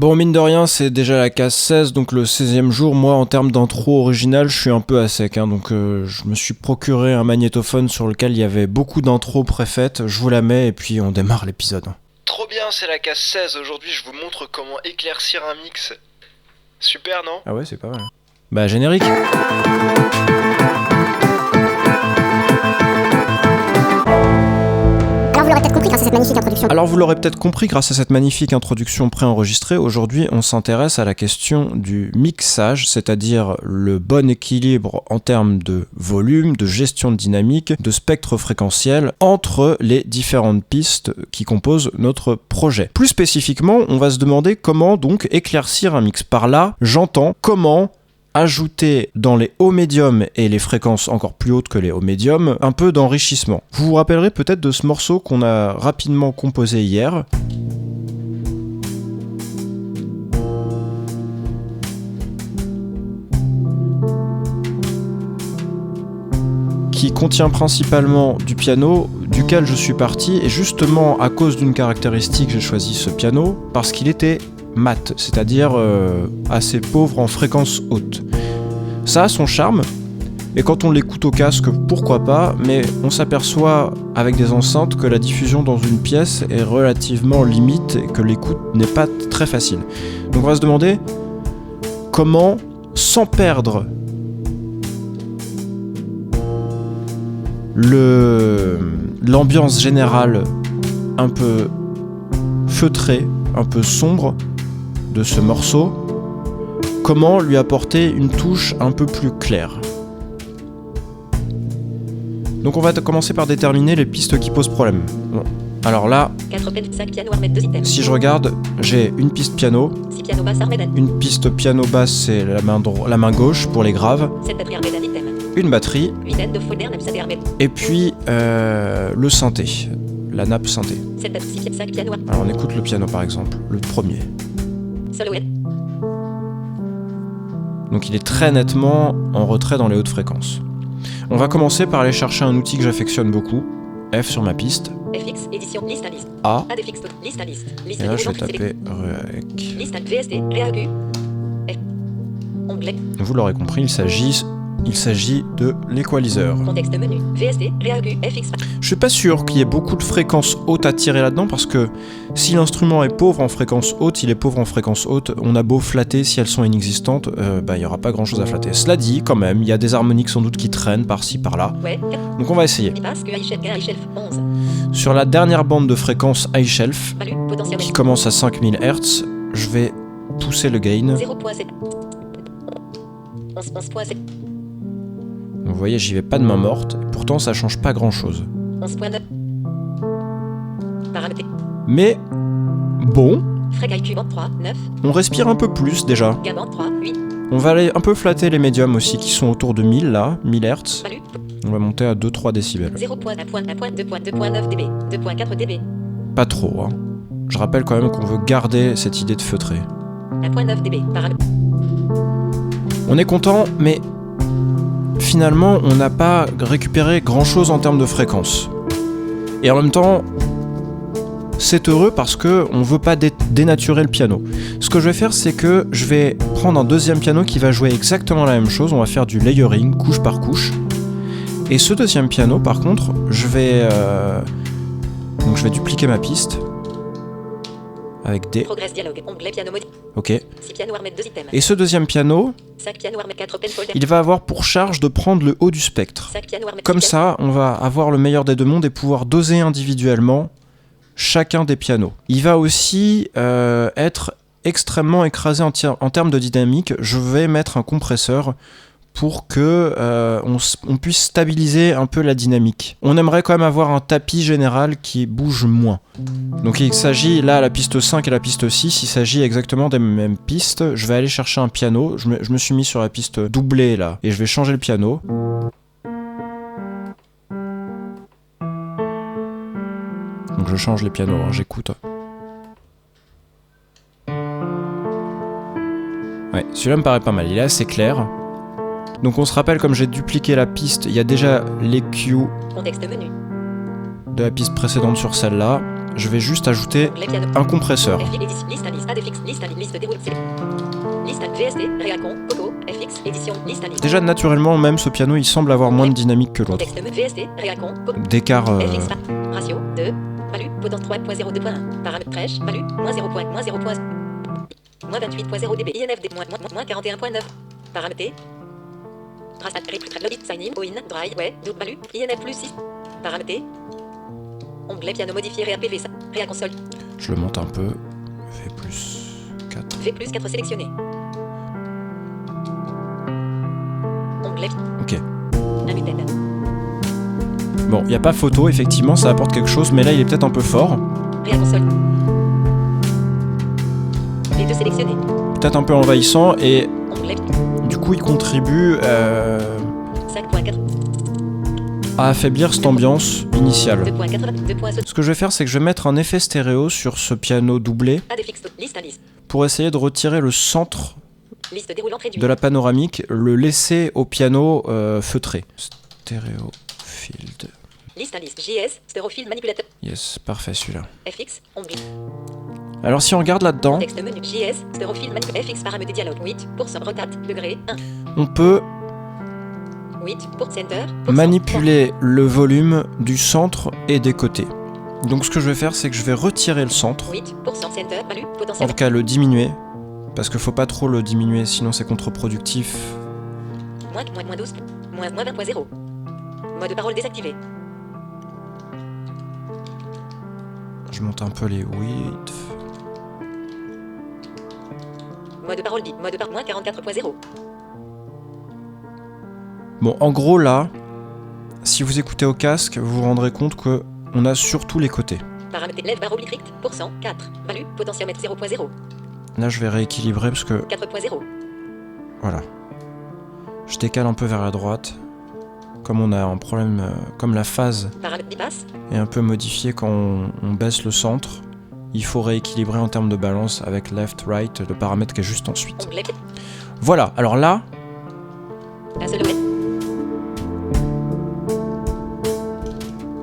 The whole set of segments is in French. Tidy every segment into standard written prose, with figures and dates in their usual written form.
Bon, mine de rien, c'est déjà la case 16, donc le 16e jour. Moi, en termes d'intro originale, je suis un peu à sec, donc je me suis procuré un magnétophone sur lequel il y avait beaucoup d'intros préfaites. Je vous la mets et puis on démarre l'épisode. Trop bien, c'est la case 16. Aujourd'hui, je vous montre comment éclaircir un mix. Super, non ? Ah ouais, c'est pas mal. Bah, générique. Alors vous l'aurez peut-être compris grâce à cette magnifique introduction préenregistrée, aujourd'hui on s'intéresse à la question du mixage, c'est-à-dire le bon équilibre en termes de volume, de gestion de dynamique, de spectre fréquentiel entre les différentes pistes qui composent notre projet. Plus spécifiquement, on va se demander comment donc éclaircir un mix. Par là, j'entends comment ajouter dans les hauts médiums et les fréquences encore plus hautes que les hauts médiums un peu d'enrichissement. Vous vous rappellerez peut-être de ce morceau qu'on a rapidement composé hier. Qui contient principalement du piano, duquel je suis parti, et justement à cause d'une caractéristique j'ai choisi ce piano, parce qu'il était mat, c'est-à-dire assez pauvre en fréquence haute. Ça a son charme, et quand on l'écoute au casque, pourquoi pas, mais on s'aperçoit avec des enceintes que la diffusion dans une pièce est relativement limite et que l'écoute n'est pas très facile. Donc on va se demander comment, sans perdre l'ambiance générale un peu feutrée, un peu sombre de ce morceau, comment lui apporter une touche un peu plus claire. Donc on va commencer par déterminer les pistes qui posent problème. Bon. Alors là, si je regarde, j'ai une piste piano, une piste piano-basse, c'est la main gauche pour les graves, une batterie, et puis le synthé, la nappe synthé. Alors on écoute le piano par exemple, le premier. Donc il est très nettement en retrait dans les hautes fréquences. On va commencer par aller chercher un outil que j'affectionne beaucoup, F sur ma piste, FX, édition, liste à liste. A, liste à liste. Et là je vais taper REAC. Liste à VST, REAQ. Onglet. Vous l'aurez compris, il s'agit de l'équaliseur. Contexte menu, VST, REAQ, FX. Je suis pas sûr qu'il y ait beaucoup de fréquences hautes à tirer là-dedans parce que si l'instrument est pauvre en fréquence haute, il est pauvre en fréquence haute, on a beau flatter si elles sont inexistantes, il y aura pas grand-chose à flatter. Cela dit, quand même, il y a des harmoniques sans doute qui traînent par-ci par-là. Ouais. Donc on va essayer. iShelf 11. Sur la dernière bande de fréquence iShelf, qui commence à 5000 Hz, je vais pousser le gain. 0.7. 11.7. Vous voyez, j'y vais pas de main morte, pourtant ça change pas grand-chose. 11.9. Paramètre. Mais bon, Fréquence 3, 9. on respire un peu plus déjà. Gamin 3, 8. On va aller un peu flatter les médiums aussi qui sont autour de 1000 là, 1000 Hz. Salut. On va monter à 2-3 décibels. 0.1.2.9 dB. 2.4 dB. Pas trop, Je rappelle quand même qu'on veut garder cette idée de feutrer. 1.9 dB. Paramètre. On est content, mais finalement, on n'a pas récupéré grand-chose en termes de fréquence. Et en même temps, c'est heureux parce qu'on ne veut pas dénaturer le piano. Ce que je vais faire, c'est que je vais prendre un deuxième piano qui va jouer exactement la même chose. On va faire du layering, couche par couche. Et ce deuxième piano, par contre, je vais dupliquer ma piste avec D. Progress dialogue, onglet piano modi. Ok. 6 piano armètre 2 items. Et ce deuxième piano, 5 piano armètre 4 open folder. il va avoir pour charge de prendre le haut du spectre. 5 piano armètre. Comme ça, on va avoir le meilleur des deux mondes et pouvoir doser individuellement chacun des pianos. Il va aussi être extrêmement écrasé en termes de dynamique. Je vais mettre un compresseur pour que on puisse stabiliser un peu la dynamique. On aimerait quand même avoir un tapis général qui bouge moins. Donc il s'agit, là, la piste 5 et la piste 6, il s'agit exactement des mêmes pistes. Je vais aller chercher un piano. Je me suis mis sur la piste doublée, là, et je vais changer le piano. Donc je change les pianos, j'écoute. Ouais, celui-là me paraît pas mal, il est assez clair. Donc on se rappelle, comme j'ai dupliqué la piste, il y a déjà les cues Contexte menu. de la piste précédente sur celle-là. je vais juste ajouter Onglet piano. un compresseur. FX, liste à liste, ADFX, liste à liste déroule, liste à VST, Réacon, Coco, FX, édition, liste à liste. Déjà, naturellement, même ce piano, il semble avoir moins de dynamique que l'autre. Contexte VST, Réacon, Coco, D'écart... FX, ratio, 2, value, potence 3.02.1, paramètre fraîche, value, moins 0. Moins 28.0 dB, INF, moins 41.9, paramètre, Rastat, logit, sign in, in, dry, ouais, double value, INF plus 6, paramètre, onglet piano modifié, réapv, réaconsole, Je le monte un peu. V plus 4. V plus 4 sélectionné. Onglet, Ok. unmuted, Bon, il n'y a pas photo, effectivement, ça apporte quelque chose, mais là, il est peut-être un peu fort. réaconsole. V2 sélectionné. Peut-être un peu envahissant, et Onglet, du coup, il contribue 5.4, à affaiblir cette ambiance initiale. 2.4, 2.0, Ce que je vais faire, c'est que je vais mettre un effet stéréo sur ce piano doublé ADFX, liste à liste, pour essayer de retirer le centre liste déroulante réduite. de la panoramique, le laisser au piano feutré. Stéréo field. Liste à liste, JS, stéréophile manipulateur, Yes, parfait celui-là. FX, onglet, Alors si on regarde là-dedans, contexte menu, JS, stéréophile manipulateur, FX, paramètre dialogue, 8%, rotate, degré, 1, on peut 8, pour center, manipuler le volume du centre et des côtés. Donc ce que je vais faire, c'est que je vais retirer le centre, 8%, center, value, en potentiel, tout cas le diminuer, parce qu'il faut pas trop le diminuer, sinon c'est contre-productif. moins 12, moins 20.0. Mode parole désactivé. Je monte un peu les widths. Mode parole dit, mode par moins 44.0. Bon, en gros là, si vous écoutez au casque, vous vous rendrez compte que on a surtout les côtés. Paramètre LED barre oblique, %, 4, value, potentiomètre 0.0, Là, je vais rééquilibrer parce que 4.0. voilà, je décale un peu vers la droite. Comme on a un problème, comme la phase Paramètre bypass, est un peu modifiée quand on baisse le centre, il faut rééquilibrer en termes de balance avec left, right, le paramètre qui est juste ensuite. onglet, Voilà, alors là, la seule ouais,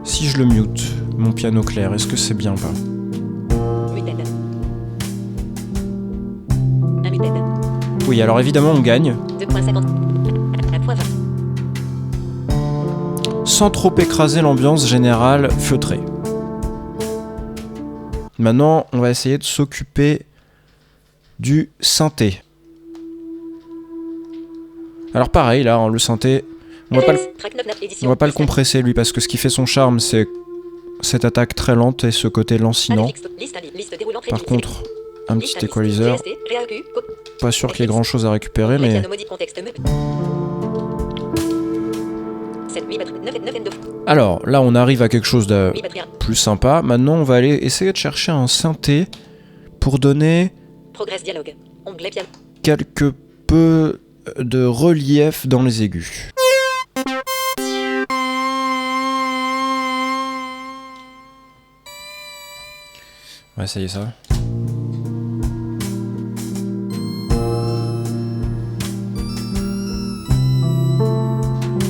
si je le mute, mon piano clair, est-ce que c'est bien ou pas? muted. Unmuted, Oui, alors évidemment on gagne, 2.50, 1.20. sans trop écraser l'ambiance générale feutrée. Maintenant, on va essayer de s'occuper du synthé. Alors pareil, là, hein, le synthé, on va pas le, Track 99, édition, on va pas le liste à liste. compresser lui, parce que ce qui fait son charme, c'est cette attaque très lente et ce côté lancinant. ADFX, liste à liste, liste déroulante Par réduite. contre, un Liste à petit liste, équaliseur, VST, réacu, copie. pas sûr qu'il y ait grand chose à récupérer, Onglet mais piano modi, contexte menu. 7, 8 batteries, 9 N2, alors là on arrive à quelque chose de 8 batteries, plus sympa. Maintenant on va aller essayer de chercher un synthé pour donner progress dialogue. Onglet piano. quelque peu de relief dans les aigus. On va essayer ça.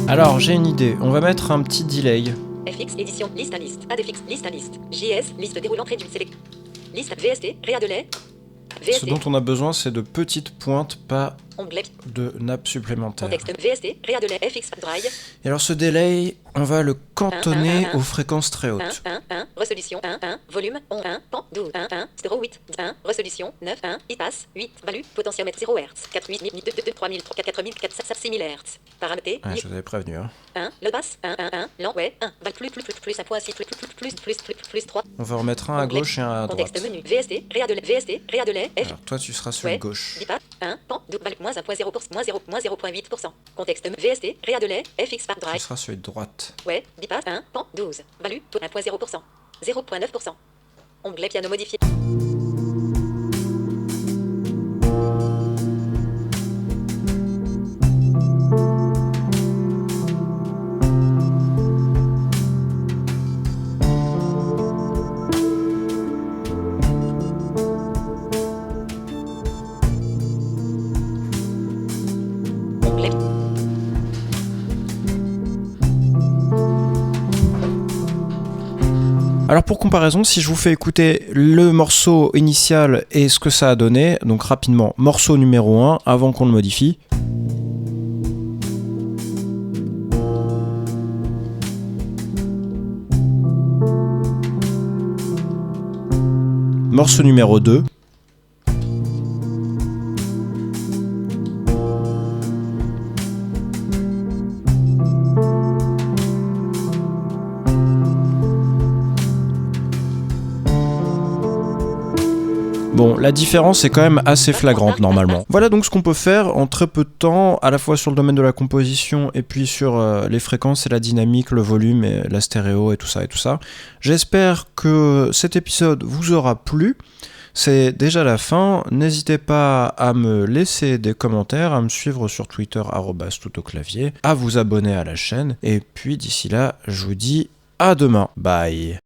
Alors j'ai une idée, on va mettre un petit delay. FX, édition, liste à liste. ADFX, liste à liste. JS, liste déroulante réduite. Select. Liste VST, réa de lait. Ce VST, dont on a besoin, c'est de petites pointes, pas onglet, de nappes supplémentaires. contexte VST, réa de lait. FX, dry. Et alors ce delay, on va le cantonner 1, aux fréquences très 1, hautes. 1, résolution 1, volume 1, pan 12, 1, stéréo 8, 1, résolution 9, 1, passe 8, value, potentiomètre 0 Hz, 4, 8, 2, 2, 3000, 4, 4000, 4, 6000 Hz. Paramètre, Ouais, je vous avais prévenu. Hein. 1, le basse, 1, 1, ouais, 1, val plus, 1.6, plus 3. On va remettre un à Onglet, gauche et un à droite. Contexte menu, VST, réa de lait, F, Alors toi tu seras sur ouais, gauche. Bipa, 1, pan, value, moins 1.0%, moins 0.8%. Contexte VST, réa de lait, FX par Tu drive. seras sur droite. Ouais, Bipa, 1, pan, 12. Value, 1.0%. 0.9%. Onglet piano modifié. Onglet. Alors pour comparaison, si je vous fais écouter le morceau initial et ce que ça a donné, donc rapidement, morceau numéro 1 avant qu'on le modifie. Morceau numéro 2. Bon, la différence est quand même assez flagrante normalement. Voilà donc ce qu'on peut faire en très peu de temps, à la fois sur le domaine de la composition et puis sur les fréquences et la dynamique, le volume et la stéréo et tout ça et tout ça. J'espère que cet épisode vous aura plu. C'est déjà la fin. N'hésitez pas à me laisser des commentaires, à me suivre sur Twitter @toutauclavier, à vous abonner à la chaîne. Et puis d'ici là, je vous dis à demain. Bye.